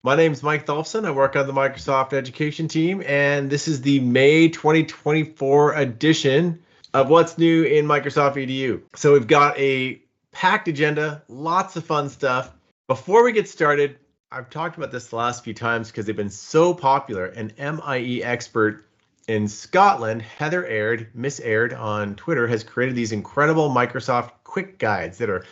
My name's Mike Tholfsen. I work on the Microsoft Education team, and this is the May 2024 edition of What's New in Microsoft EDU. So we've got a packed agenda, lots of fun stuff. Before we get started, I've talked about this the last few times because they've been so popular. An MIE expert in Scotland, Miss Aird on Twitter, has created these incredible Microsoft quick guides that are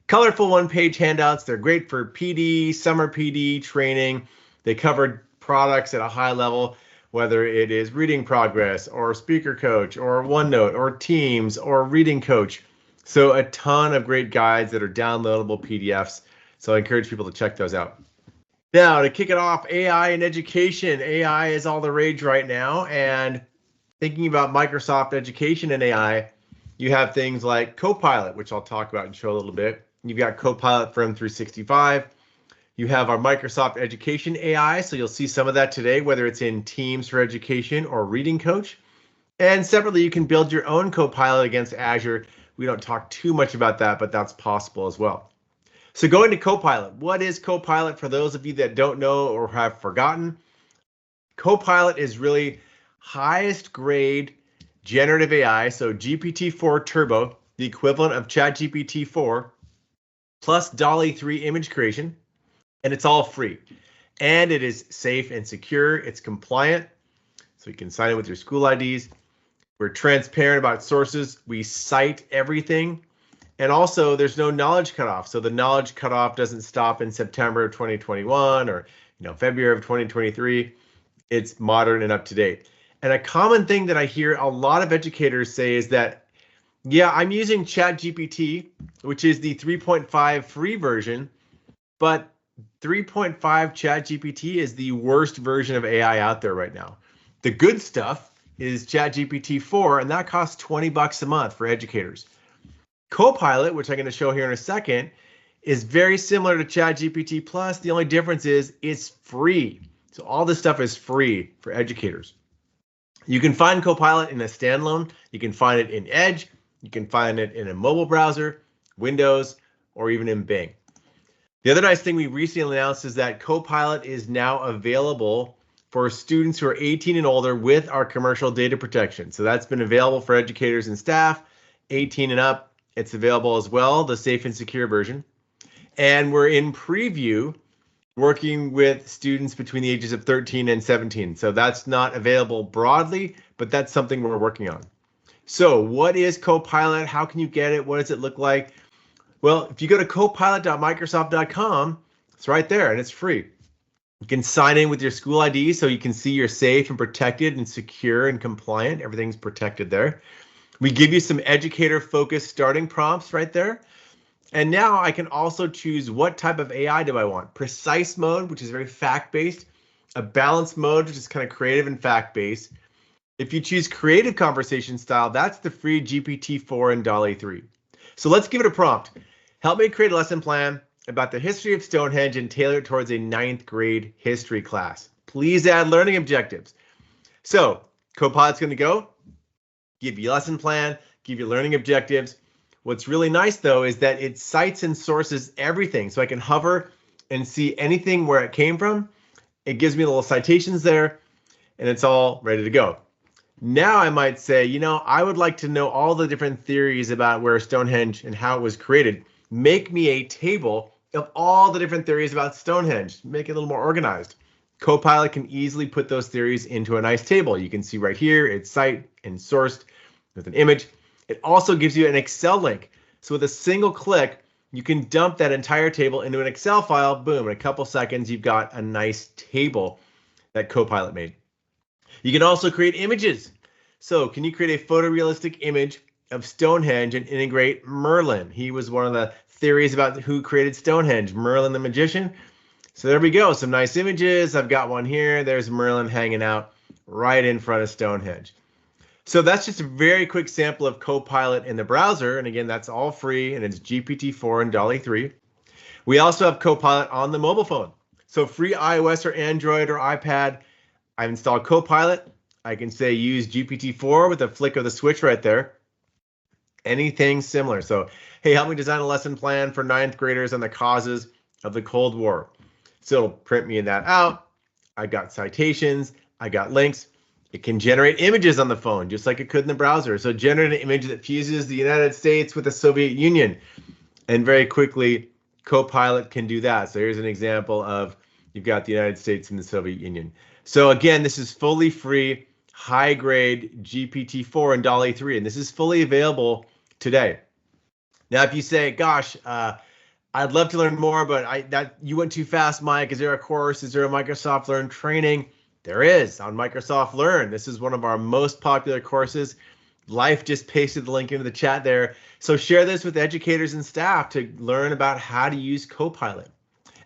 colorful one-page handouts. They're great for PD, summer PD training. They cover products at a high level, whether it is Reading Progress or Speaker Coach or OneNote or Teams or Reading Coach. So a ton of great guides that are downloadable PDFs. So I encourage people to check those out. Now, to kick it off, AI in education. AI is all the rage right now. And thinking about Microsoft Education and AI, you have things like Copilot, which I'll talk about and show a little bit. You've got Copilot for M365. You have our Microsoft Education AI, so you'll see some of that today, whether it's in Teams for Education or Reading Coach. And separately, you can build your own Copilot against Azure. We don't talk too much about that, but that's possible as well. So going to Copilot, what is Copilot for those of you that don't know or have forgotten? Copilot is really highest grade generative AI, so GPT-4 Turbo, the equivalent of ChatGPT-4, plus DALL-E 3 image creation, and it's all free. And it is safe and secure. It's compliant, so you can sign in with your school IDs. We're transparent about sources. We cite everything. And also, there's no knowledge cutoff. So the knowledge cutoff doesn't stop in September of 2021 or February of 2023. It's modern and up to date. And a common thing that I hear a lot of educators say is that, yeah, I'm using ChatGPT, which is the 3.5 free version, but 3.5 ChatGPT is the worst version of AI out there right now. The good stuff is ChatGPT 4, and that costs $20 a month for educators. Copilot, which I'm going to show here in a second, is very similar to ChatGPT Plus. The only difference is it's free. So all this stuff is free for educators. You can find Copilot in a standalone. You can find it in Edge. You can find it in a mobile browser, Windows, or even in Bing. The other nice thing we recently announced is that Copilot is now available for students who are 18 and older with our commercial data protection. So that's been available for educators and staff, 18 and up. It's available as well, the safe and secure version. And we're in preview working with students between the ages of 13 and 17. So that's not available broadly, but that's something we're working on. So what is Copilot? How can you get it? What does it look like? Well, if you go to copilot.microsoft.com, it's right there and it's free. You can sign in with your school ID so you can see you're safe and protected and secure and compliant. Everything's protected there. We give you some educator-focused starting prompts right there. And now I can also choose what type of AI do I want. Precise mode, which is very fact-based. A balanced mode, which is kind of creative and fact-based. If you choose creative conversation style, that's the free GPT-4 and DALL-E 3. So let's give it a prompt. Help me create a lesson plan about the history of Stonehenge and tailor it towards a 9th grade history class. Please add learning objectives. So Copilot's going to go, give you a lesson plan, give you learning objectives. What's really nice though is that it cites and sources everything. So I can hover and see anything where it came from. It gives me little citations there and it's all ready to go. Now I might say, I would like to know all the different theories about where Stonehenge and how it was created. Make me a table of all the different theories about Stonehenge. Make it a little more organized. Copilot can easily put those theories into a nice table. You can see right here, it's cite and sourced with an image. It also gives you an Excel link. So with a single click, you can dump that entire table into an Excel file. Boom, in a couple seconds, you've got a nice table that Copilot made. You can also create images. So can you create a photorealistic image of Stonehenge and integrate Merlin? He was one of the theories about who created Stonehenge, Merlin the magician. So there we go, some nice images. I've got one here. There's Merlin hanging out right in front of Stonehenge. So that's just a very quick sample of Copilot in the browser. And again, that's all free and it's GPT-4 and DALL-E 3. We also have Copilot on the mobile phone. So free iOS or Android or iPad. I've installed Copilot. I can say use GPT-4 with a flick of the switch right there. Anything similar. So, hey, help me design a lesson plan for 9th graders on the causes of the Cold War. So it'll print me that out. I got citations, I got links. It can generate images on the phone, just like it could in the browser. So generate an image that fuses the United States with the Soviet Union. And very quickly, Copilot can do that. So here's an example of you've got the United States and the Soviet Union. So again, this is fully free, high-grade GPT-4 and DALL-E 3, and this is fully available today. Now, if you say, gosh, I'd love to learn more, but you went too fast, Mike. Is there a course? Is there a Microsoft Learn training? There is on Microsoft Learn. This is one of our most popular courses. Leif just pasted the link into the chat there. So share this with educators and staff to learn about how to use Copilot.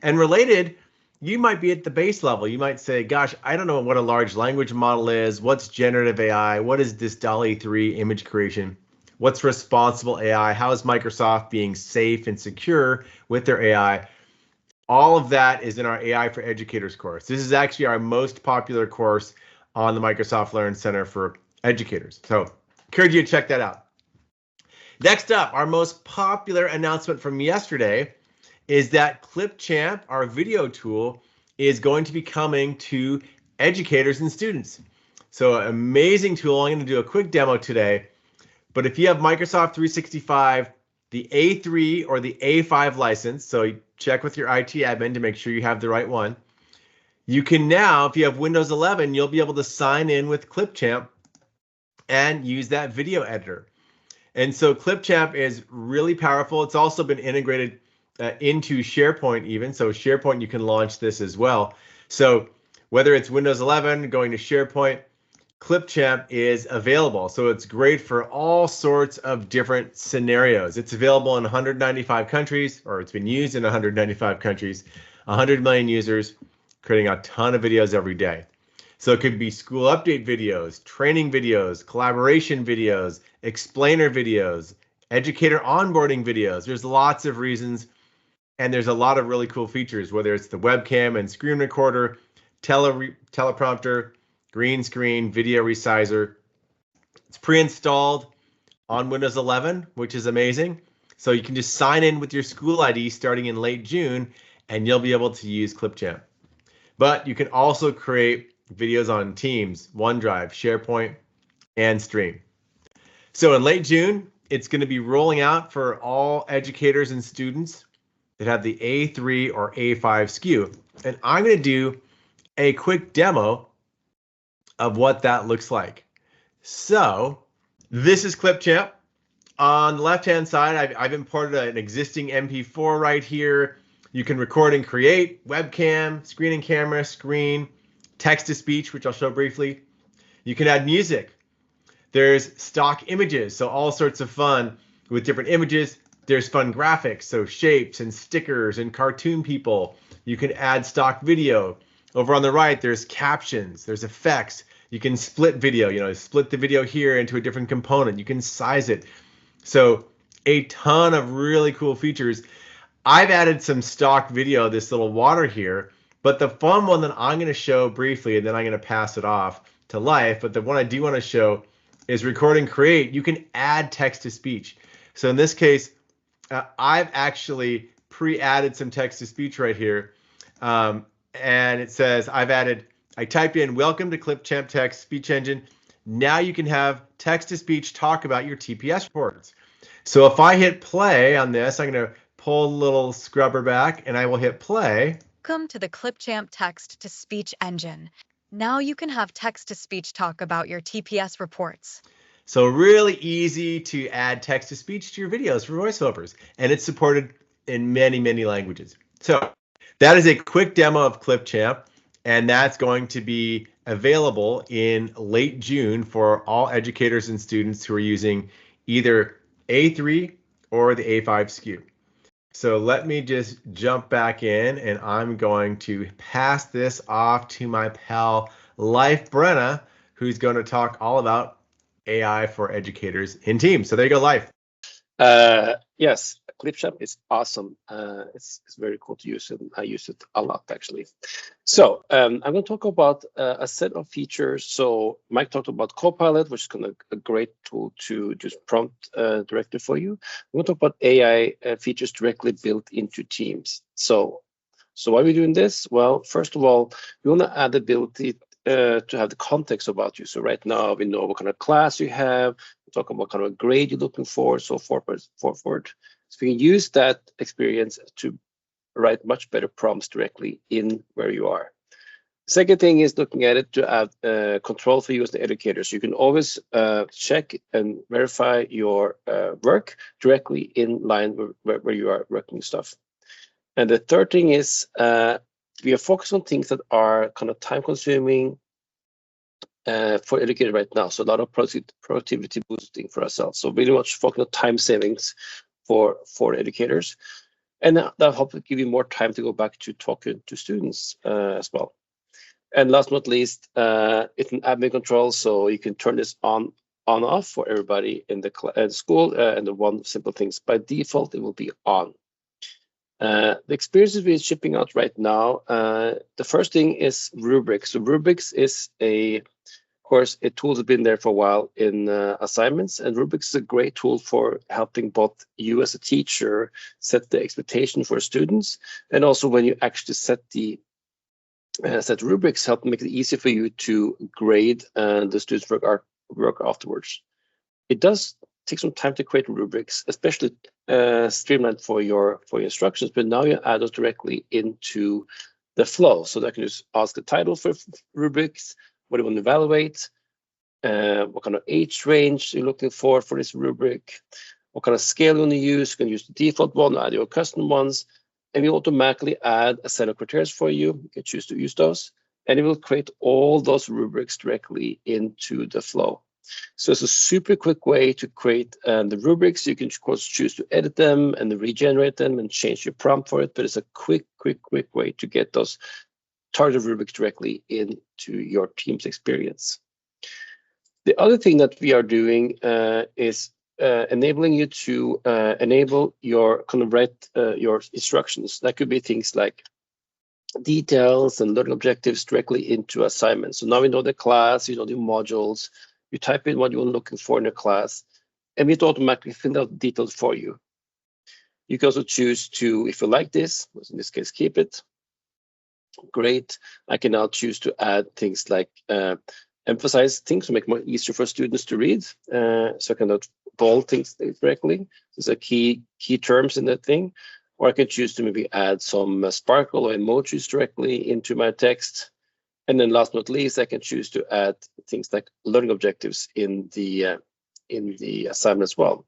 And related, you might be at the base level. You might say, gosh, I don't know what a large language model is. What's generative AI? What is this DALL-E 3 image creation? What's responsible AI? How is Microsoft being safe and secure with their AI? All of that is in our AI for Educators course. This is actually our most popular course on the Microsoft Learn Center for Educators. So encourage you to check that out. Next up, our most popular announcement from yesterday is that Clipchamp, our video tool, is going to be coming to educators and students. So amazing tool. I'm going to do a quick demo today. But if you have Microsoft 365, the A3 or the A5 license, so you check with your IT admin to make sure you have the right one. You can now, if you have Windows 11, you'll be able to sign in with Clipchamp and use that video editor. And so Clipchamp is really powerful. It's also been integrated into SharePoint even. So SharePoint, you can launch this as well. So whether it's Windows 11 going to SharePoint, Clipchamp is available. So it's great for all sorts of different scenarios. It's available in 195 countries, or it's been used in 195 countries, 100 million users, creating a ton of videos every day. So it could be school update videos, training videos, collaboration videos, explainer videos, educator onboarding videos. There's lots of reasons, and there's a lot of really cool features, whether it's the webcam and screen recorder, teleprompter, green screen, video resizer. It's pre-installed on Windows 11, which is amazing. So you can just sign in with your school ID starting in late June, and you'll be able to use Clipchamp. But you can also create videos on Teams, OneDrive, SharePoint, and Stream. So in late June, it's going to be rolling out for all educators and students that have the A3 or A5 SKU. And I'm going to do a quick demo of what that looks like. So this is Clipchamp. On the left-hand side, I've imported an existing MP4 right here. You can record and create, webcam, screen and camera, screen, text-to-speech, which I'll show briefly. You can add music. There's stock images, so all sorts of fun with different images. There's fun graphics, so shapes and stickers and cartoon people. You can add stock video. Over on the right, there's captions, there's effects. You can split video, split the video here into a different component. You can size it. So a ton of really cool features. I've added some stock video, this little water here, but the fun one that I'm going to show briefly, and then I'm going to pass it off to Leif, but the one I do want to show is record and create. You can add text to speech. So in this case, I've actually pre-added some text to speech right here. And it says, I typed in, welcome to Clipchamp Text Speech Engine. Now you can have text to speech talk about your TPS reports. So if I hit play on this, I'm going to pull a little scrubber back and I will hit play. Welcome to the Clipchamp Text to Speech Engine. Now you can have text to speech talk about your TPS reports. So really easy to add text to speech to your videos for voiceovers, and it's supported in many, many languages. So that is a quick demo of Clipchamp, and that's going to be available in late June for all educators and students who are using either A3 or the A5 SKU. So let me just jump back in, and I'm going to pass this off to my pal Leif Brenne, who's going to talk all about AI for educators in Teams. So there you go, Leif. Yes, Clipchamp is awesome. It's very cool to use it. I use it a lot, actually. So I'm going to talk about a set of features. So Mike talked about Copilot, which is a great tool to just prompt directly for you. I'm going to talk about AI features directly built into Teams. So So why are we doing this? Well, first of all, we want to add the ability to have the context about you. So right now we know what kind of class you have, we talk about what kind of grade you're looking for, so forth. So we can use that experience to write much better prompts directly in where you are. Second thing is looking at it to add control for you as the educator. So you can always check and verify your work directly in line where you are working stuff. And the third thing is we are focused on things that are kind of time consuming for educators right now. So a lot of productivity boosting for ourselves. So really much focus on time savings for educators. And that helps give you more time to go back to talking to students as well. And last but not least, it's an admin control, so you can turn this on off for everybody in the school. And the one simple things by default, it will be on. The experiences we're shipping out right now, the first thing is rubrics. So rubrics is of course, a tool that's been there for a while in assignments, and rubrics is a great tool for helping both you as a teacher set the expectation for students, and also when you actually set rubrics, help make it easier for you to grade the students' work afterwards. It does take some time to create rubrics, especially streamlined for your instructions, but now you add those directly into the flow. So I can just ask the title for rubrics, what do you want to evaluate, what kind of age range you're looking for this rubric, what kind of scale you want to use. You can use the default one, add your custom ones, and we automatically add a set of criteria for you. You can choose to use those, and it will create all those rubrics directly into the flow. So it's a super quick way to create the rubrics. You can, of course, choose to edit them and regenerate them and change your prompt for it, but it's a quick way to get those targeted rubrics directly into your team's experience. The other thing that we are doing is enabling you to enable your write your instructions. That could be things like details and learning objectives directly into assignments. So now we know the class, you know the modules, you type in what you're looking for in the class, and it automatically fills out details for you. You can also choose to, if you like this, in this case, keep it. Great. I can now choose to add things like emphasize things to make it more easier for students to read. So I can bold things directly. These are key terms in that thing. Or I can choose to maybe add some sparkle or emojis directly into my text. And then last but not least, I can choose to add things like learning objectives in the assignment as well.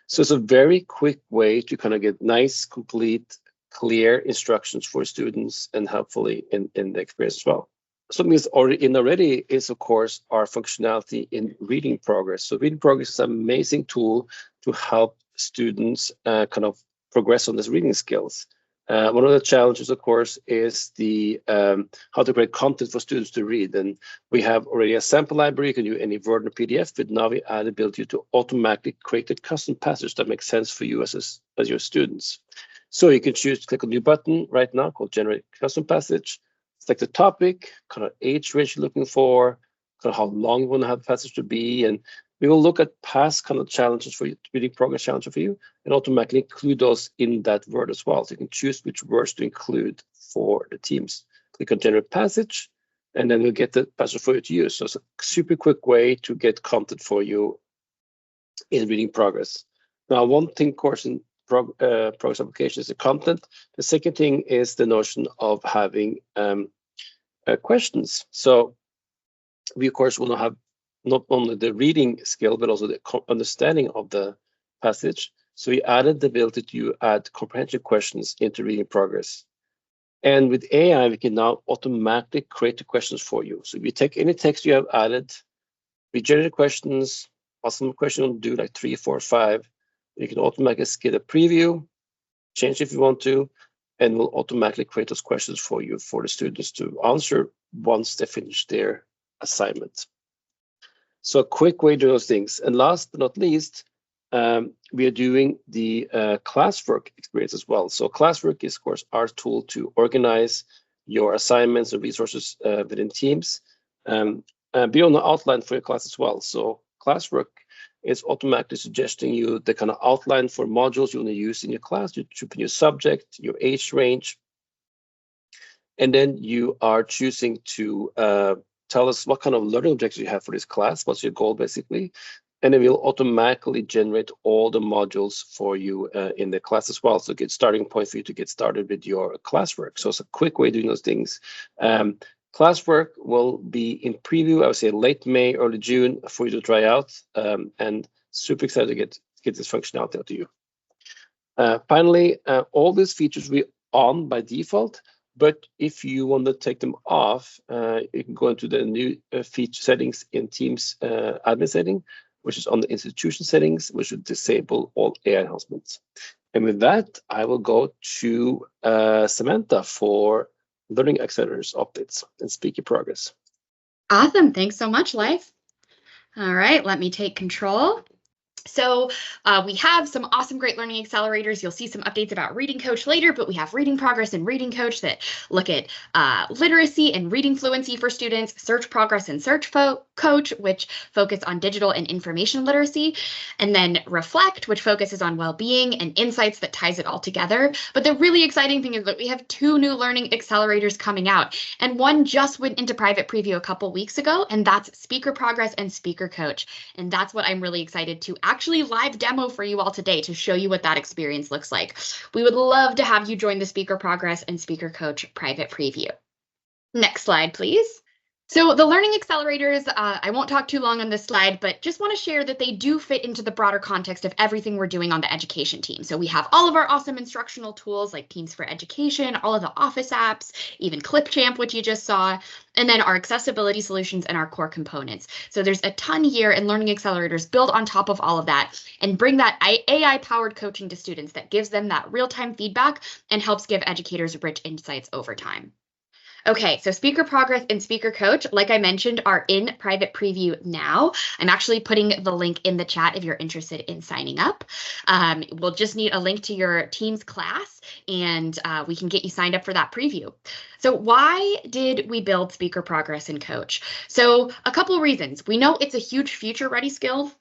So it's a very quick way to kind of get nice, complete, clear instructions for students and helpfully in the experience as well. Something that's already is, of course, our functionality in reading progress. So reading progress is an amazing tool to help students kind of progress on these reading skills. One of the challenges, of course, is the how to create content for students to read. And we have already a sample library. You can do any Word or PDF, but now we add the ability to automatically create a custom passage that makes sense for you as your students. So you can choose to click on a new button right now called Generate Custom Passage. Select the topic, kind of age range you're looking for, kind of how long you want to have the passage to be, and we will look at past kind of challenges for you, reading progress challenges for you, and automatically include those in that word as well. So you can choose which words to include for the teams. Click on Generate Passage, and then we'll get the passage for you to use. So it's a super quick way to get content for you in reading progress. Now, one thing, of course, in progress application is the content. The second thing is the notion of having questions. So we, of course, want to have not only the reading skill, but also the understanding of the passage. So we added the ability to add comprehension questions into reading progress. And with AI, we can now automatically create the questions for you. So if you take any text you have added, we generate questions, awesome question will do like 3, 4, 5. You can automatically get a preview, change if you want to, and will automatically create those questions for you for the students to answer once they finish their assignment. So a quick way to do those things. And last but not least, we are doing the classwork experience as well. So classwork is, of course, our tool to organize your assignments and resources within teams. Be on the outline for your class as well. So classwork is automatically suggesting you the kind of outline for modules you want to use in your class. You choose your subject, your age range, And then you are choosing to tell us what kind of learning objectives you have for this class, what's your goal basically. And it will automatically generate all the modules for you in the class as well. So get starting point for you to get started with your classwork. So it's a quick way of doing those things. Classwork will be in preview, I would say late May, early June for you to try out. And super excited to get this functionality out to you. Finally, all these features will be on by default, but if you want to take them off, you can go into the new feature settings in Teams admin setting, which is on the institution settings, which will disable all AI enhancements. And with that, I will go to Samantha for Learning Accelerators updates and speaker progress. Awesome. Thanks so much, Leif. All right, let me take control. So we have some awesome, great learning accelerators. You'll see some updates about Reading Coach later, but we have Reading Progress and Reading Coach that look at literacy and reading fluency for students, Search Progress and Search Coach, which focus on digital and information literacy, and then Reflect, which focuses on well-being and insights that ties it all together. But the really exciting thing is that we have 2 new learning accelerators coming out, and one just went into private preview a couple weeks ago, and that's Speaker Progress and Speaker Coach. And that's what I'm really excited to actually live demo for you all today to show you what that experience looks like. We would love to have you join the Speaker Progress and Speaker Coach private preview. Next slide, please. So the learning accelerators, I won't talk too long on this slide, but just want to share that they do fit into the broader context of everything we're doing on the education team. So we have all of our awesome instructional tools like Teams for Education, all of the Office apps, even Clipchamp, which you just saw, and then our accessibility solutions and our core components. So there's a ton here, and learning accelerators build on top of all of that and bring that AI-powered coaching to students that gives them that real-time feedback and helps give educators rich insights over time. Okay, so Speaker Progress and Speaker Coach, like I mentioned, are in private preview now. I'm actually putting the link in the chat if you're interested in signing up. We'll just need a link to your Teams class, and we can get you signed up for that preview. So why did we build Speaker Progress and Coach? So a couple reasons. We know it's a huge future-ready skill.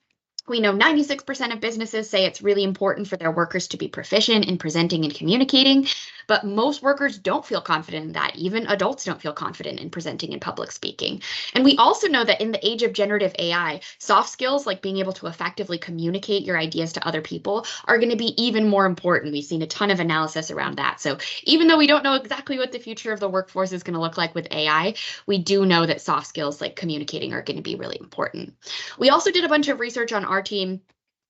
We know 96% of businesses say it's really important for their workers to be proficient in presenting and communicating, but most workers don't feel confident in that. Even adults don't feel confident in presenting and public speaking. And we also know that in the age of generative AI, soft skills like being able to effectively communicate your ideas to other people are going to be even more important. We've seen a ton of analysis around that. So even though we don't know exactly what the future of the workforce is going to look like with AI, we do know that soft skills like communicating are going to be really important. We also did a bunch of research on our team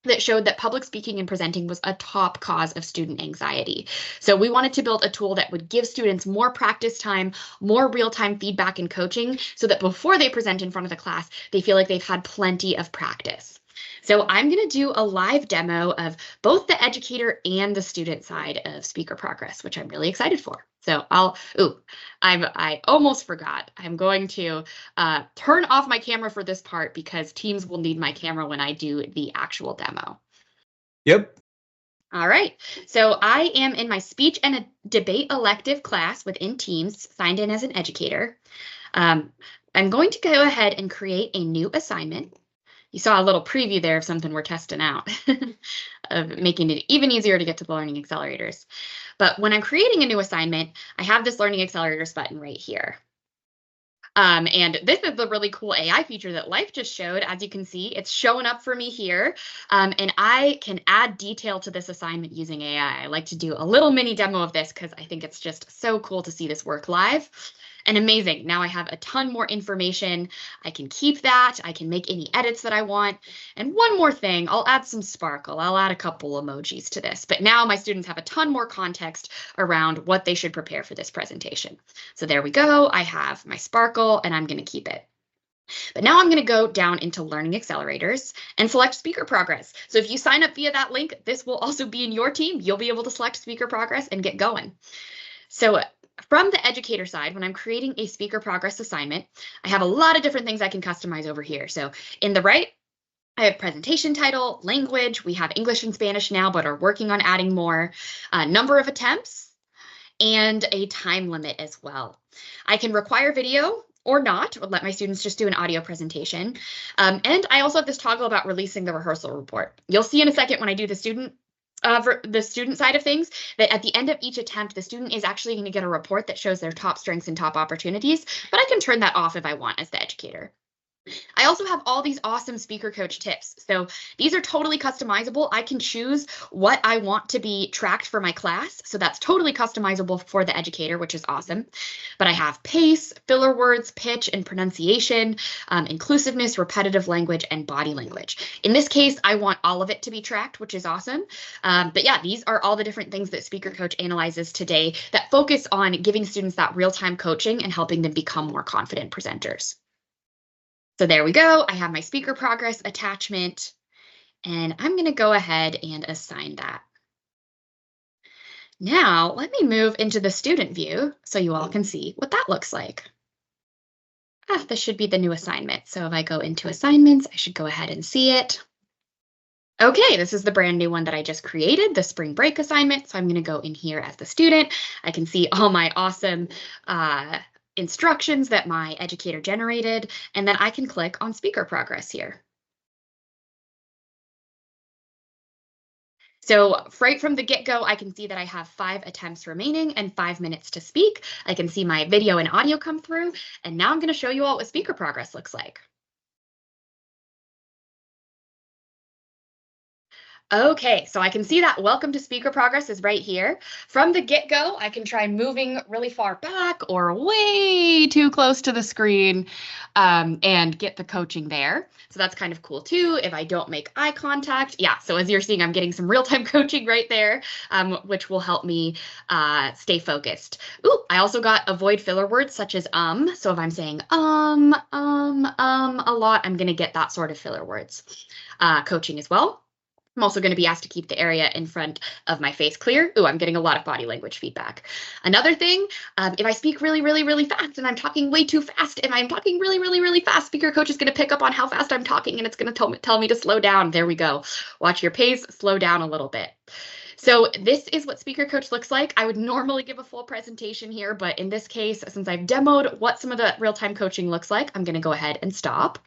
that showed that public speaking and presenting was a top cause of student anxiety. So we wanted to build a tool that would give students more practice time, more real-time feedback and coaching, so that before they present in front of the class, they feel like they've had plenty of practice. So I'm going to do a live demo of both the educator and the student side of Speaker Progress, which I'm really excited for. So I almost forgot. I'm going to turn off my camera for this part because Teams will need my camera when I do the actual demo. Yep. All right. So I am in my speech and a debate elective class within Teams, signed in as an educator. I'm going to go ahead and create a new assignment. You saw a little preview there of something we're testing out, of making it even easier to get to the learning accelerators. But when I'm creating a new assignment, I have this learning accelerators button right here. And this is the really cool AI feature that Leif just showed. As you can see, it's showing up for me here. And I can add detail to this assignment using AI. I like to do a little mini demo of this because I think it's just so cool to see this work live. And amazing. Now I have a ton more information. I can keep that. I can make any edits that I want. And one more thing, I'll add some sparkle. I'll add a couple emojis to this. But now my students have a ton more context around what they should prepare for this presentation. So there we go. I have my sparkle and I'm going to keep it. But now I'm going to go down into Learning Accelerators and select Speaker Progress. So if you sign up via that link, this will also be in your team. You'll be able to select Speaker Progress and get going. So from the educator side, when I'm creating a Speaker Progress assignment, I have a lot of different things I can customize over here. So in the right, I have presentation title, language. We have English and Spanish now, but are working on adding more, number of attempts, and a time limit as well. I can require video or not, or let my students just do an audio presentation. And I also have this toggle about releasing the rehearsal report. You'll see in a second when I do the student for the student side of things, that at the end of each attempt, the student is actually going to get a report that shows their top strengths and top opportunities, but I can turn that off if I want as the educator. I also have all these awesome speaker coach tips. So these are totally customizable. I can choose what I want to be tracked for my class. So that's totally customizable for the educator, which is awesome. But I have pace, filler words, pitch, and pronunciation, inclusiveness, repetitive language, and body language. In this case, I want all of it to be tracked, which is awesome. But yeah, these are all the different things that Speaker Coach analyzes today that focus on giving students that real-time coaching and helping them become more confident presenters. So there we go. I have my speaker progress attachment, and I'm going to go ahead and assign that. Now, let me move into the student view so you all can see what that looks like. This should be the new assignment. So if I go into assignments, I should go ahead and see it. Okay, this is the brand new one that I just created, the spring break assignment. So I'm going to go in here as the student. I can see all my awesome instructions that my educator generated, and then I can click on speaker progress here. So right from the get-go, I can see that I have 5 attempts remaining and 5 minutes to speak. I can see my video and audio come through, and now I'm going to show you all what speaker progress looks like. Okay, so I can see that welcome to speaker progress is right here. From the get-go, I can try moving really far back or way too close to the screen and get the coaching there. So that's kind of cool too. If I don't make eye contact, yeah, so as you're seeing, I'm getting some real-time coaching right there, which will help me stay focused. Ooh, I also got avoid filler words such as So if I'm saying a lot, I'm gonna get that sort of filler words coaching as well. I'm also going to be asked to keep the area in front of my face clear. Ooh, I'm getting a lot of body language feedback. Another thing, if I speak really, really, really fast and I'm talking way too fast, and I'm talking really, really, really fast, speaker coach is going to pick up on how fast I'm talking, and it's going to tell me to slow down. There we go. Watch your pace, slow down a little bit. So this is what Speaker Coach looks like. I would normally give a full presentation here, but in this case, since I've demoed what some of the real-time coaching looks like, I'm going to go ahead and stop.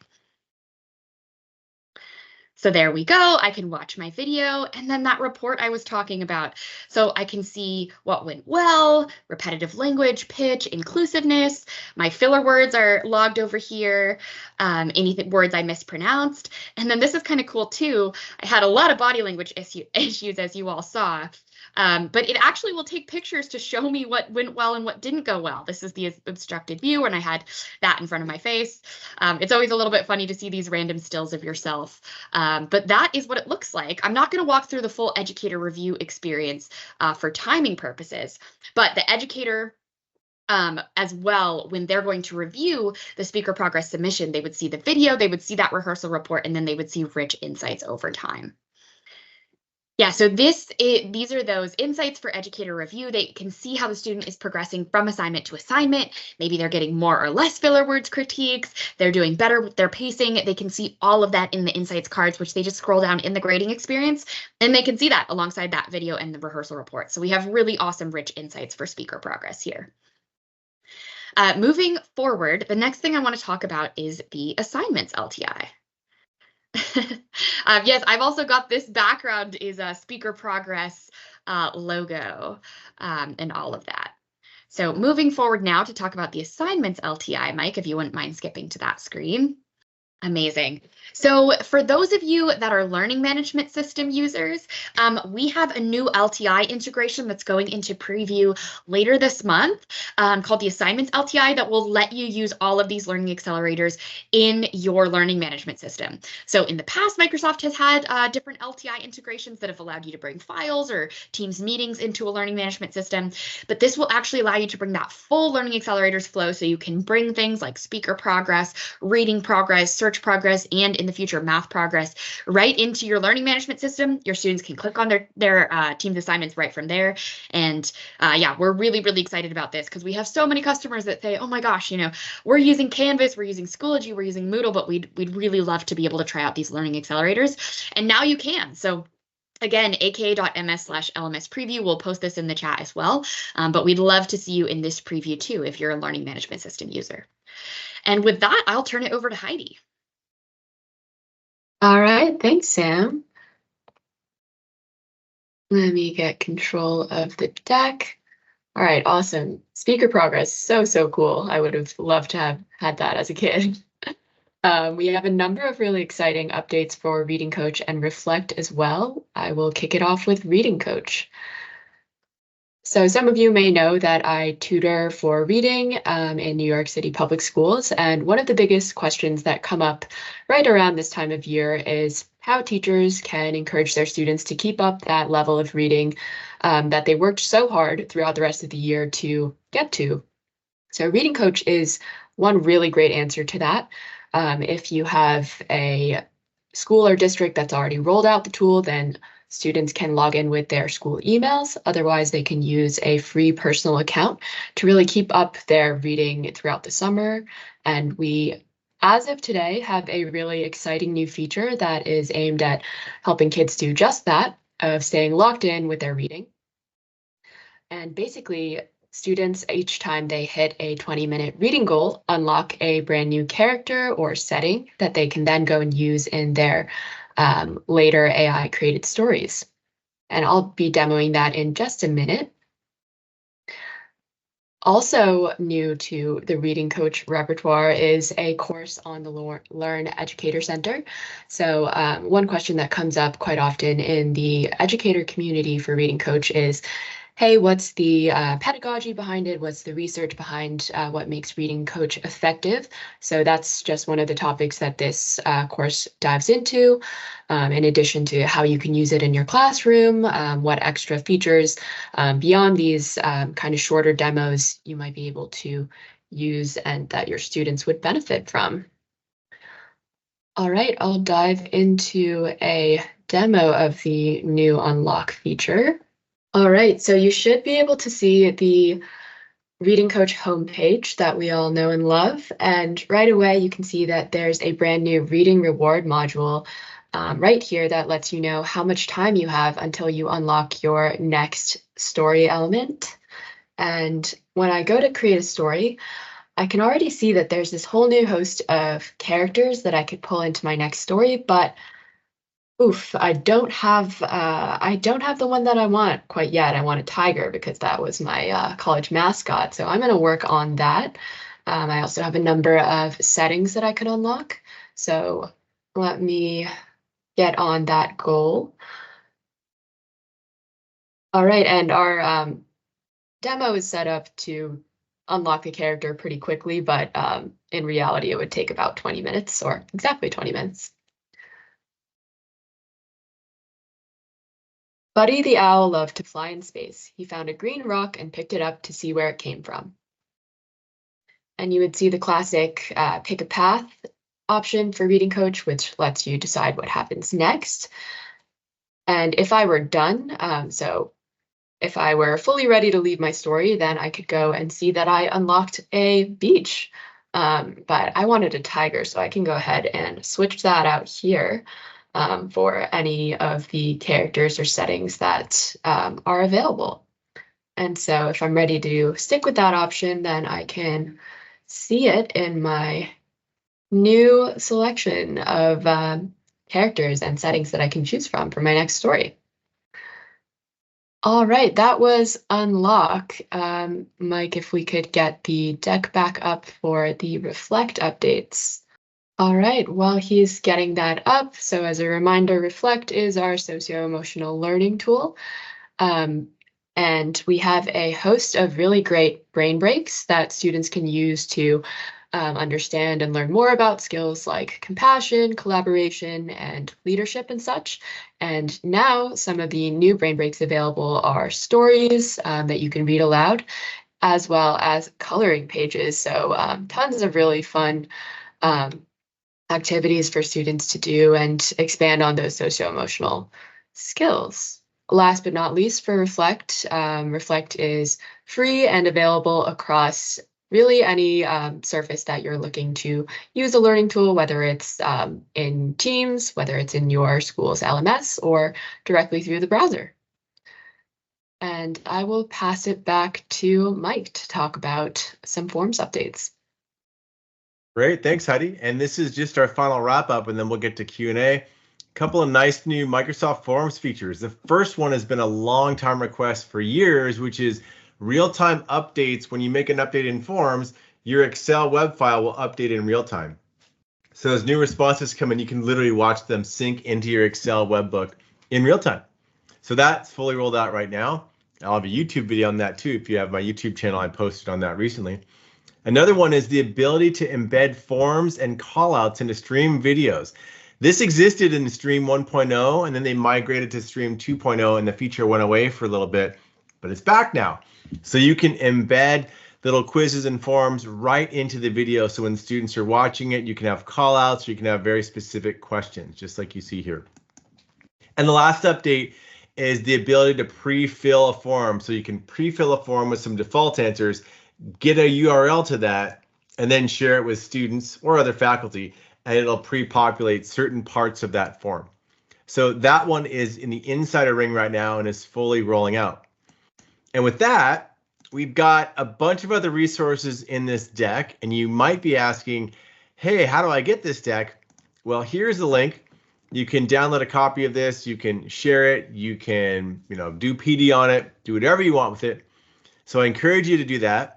So there we go. I can watch my video and then that report I was talking about. So I can see what went well, repetitive language, pitch, inclusiveness. My filler words are logged over here, anything words I mispronounced. And then this is kind of cool too. I had a lot of body language issues as you all saw. But it actually will take pictures to show me what went well and what didn't go well. This is the obstructed view, and I had that in front of my face. It's always a little bit funny to see these random stills of yourself, but that is what it looks like. I'm not going to walk through the full educator review experience for timing purposes, but the educator as well, when they're going to review the speaker progress submission, they would see the video, they would see that rehearsal report, and then they would see rich insights over time. Yeah, so these are those insights for educator review. They can see how the student is progressing from assignment to assignment. Maybe they're getting more or less filler words critiques. They're doing better with their pacing. They can see all of that in the insights cards, which they just scroll down in the grading experience, and they can see that alongside that video and the rehearsal report. So we have really awesome, rich insights for speaker progress here. Moving forward, the next thing I want to talk about is the assignments LTI. Yes, I've also got this background is a speaker progress logo and all of that. So moving forward now to talk about the assignments LTI, Mike, if you wouldn't mind skipping to that screen. Amazing. So for those of you that are learning management system users, we have a new LTI integration that's going into preview later this month called the Assignments LTI that will let you use all of these learning accelerators in your learning management system. So in the past, Microsoft has had different LTI integrations that have allowed you to bring files or Teams meetings into a learning management system, but this will actually allow you to bring that full learning accelerators flow so you can bring things like speaker progress, reading progress, search progress, and in the future math progress right into your learning management system. Your students can click on their Teams assignments right from there. And yeah, we're really, really excited about this because we have so many customers that say, oh my gosh, you know, we're using Canvas, we're using Schoology, we're using Moodle, but we'd really love to be able to try out these learning accelerators. And now you can. So again, aka.ms/LMS preview, we'll post this in the chat as well, but we'd love to see you in this preview too if you're a learning management system user. And with that, I'll turn it over to Heidi. All right, thanks, Sam. Let me get control of the deck. All right, awesome. Speaker progress, so cool. I would have loved to have had that as a kid. We have a number of really exciting updates for Reading Coach and Reflect as well. I will kick it off with Reading Coach. So some of you may know that I tutor for reading in New York City public schools. And one of the biggest questions that come up right around this time of year is how teachers can encourage their students to keep up that level of reading that they worked so hard throughout the rest of the year to get to. So Reading Coach is one really great answer to that. If you have a school or district that's already rolled out the tool, then students can log in with their school emails. Otherwise, they can use a free personal account to really keep up their reading throughout the summer. And we, as of today, have a really exciting new feature that is aimed at helping kids do just that, of staying locked in with their reading. And basically, students, each time they hit a 20-minute reading goal, unlock a brand new character or setting that they can then go and use in their later AI created stories. And I'll be demoing that in just a minute. Also new to the Reading Coach repertoire is a course on the Learn Educator Center. So one question that comes up quite often in the educator community for Reading Coach is, hey, what's the pedagogy behind it? What's the research behind what makes Reading Coach effective? So that's just one of the topics that this course dives into, in addition to how you can use it in your classroom, what extra features beyond these kind of shorter demos you might be able to use and that your students would benefit from. All right, I'll dive into a demo of the new unlock feature. All right, so you should be able to see the Reading Coach homepage that we all know and love. And right away, you can see that there's a brand new reading reward module right here that lets you know how much time you have until you unlock your next story element. And when I go to create a story, I can already see that there's this whole new host of characters that I could pull into my next story, but oof, I don't have the one that I want quite yet. I want a tiger because that was my college mascot. So I'm going to work on that. I also have a number of settings that I could unlock. So let me get on that goal. All right, and our demo is set up to unlock the character pretty quickly, but in reality, it would take about 20 minutes or exactly 20 minutes. Buddy the owl loved to fly in space. He found a green rock and picked it up to see where it came from. And you would see the classic pick a path option for Reading Coach, which lets you decide what happens next. And if I were done, so if I were fully ready to leave my story, then I could go and see that I unlocked a beach. But I wanted a tiger, so I can go ahead and switch that out here. For any of the characters or settings that are available. And so if I'm ready to stick with that option, then I can see it in my new selection of characters and settings that I can choose from for my next story. All right, that was unlock. Mike, if we could get the deck back up for the Reflect updates. All right, while he's getting that up, so as a reminder, Reflect is our socio-emotional learning tool. And we have a host of really great brain breaks that students can use to understand and learn more about skills like compassion, collaboration, and leadership and such. And now some of the new brain breaks available are stories that you can read aloud, as well as coloring pages. So tons of really fun activities for students to do and expand on those socio-emotional skills. Last but not least, for Reflect, Reflect is free and available across really any surface that you're looking to use a learning tool, whether it's in Teams, whether it's in your school's LMS, or directly through the browser. And I will pass it back to Mike to talk about some forms updates. Great, thanks, Heidi. And this is just our final wrap up, and then we'll get to Q&A. couple of nice new Microsoft Forms features. The first one has been a long time request for years, which is real-time updates. When you make an update in Forms, your Excel web file will update in real time. So as new responses come in, you can literally watch them sync into your Excel webbook in real time. So that's fully rolled out right now. I'll have a YouTube video on that too. If you have my YouTube channel, I posted on that recently. Another one is the ability to embed forms and callouts into Stream videos. This existed in Stream 1.0, and then they migrated to Stream 2.0, and the feature went away for a little bit, but it's back now. So you can embed little quizzes and forms right into the video. So when students are watching it, you can have callouts, or you can have very specific questions, just like you see here. And the last update is the ability to pre-fill a form. So you can pre-fill a form with some default answers, get a URL to that, and then share it with students or other faculty, and it'll pre-populate certain parts of that form. So that one is in the insider ring right now and is fully rolling out. And with that, we've got a bunch of other resources in this deck, and you might be asking, hey, how do I get this deck? Well, here's the link. You can download a copy of this, you can share it, you can, do PD on it, do whatever you want with it. So I encourage you to do that.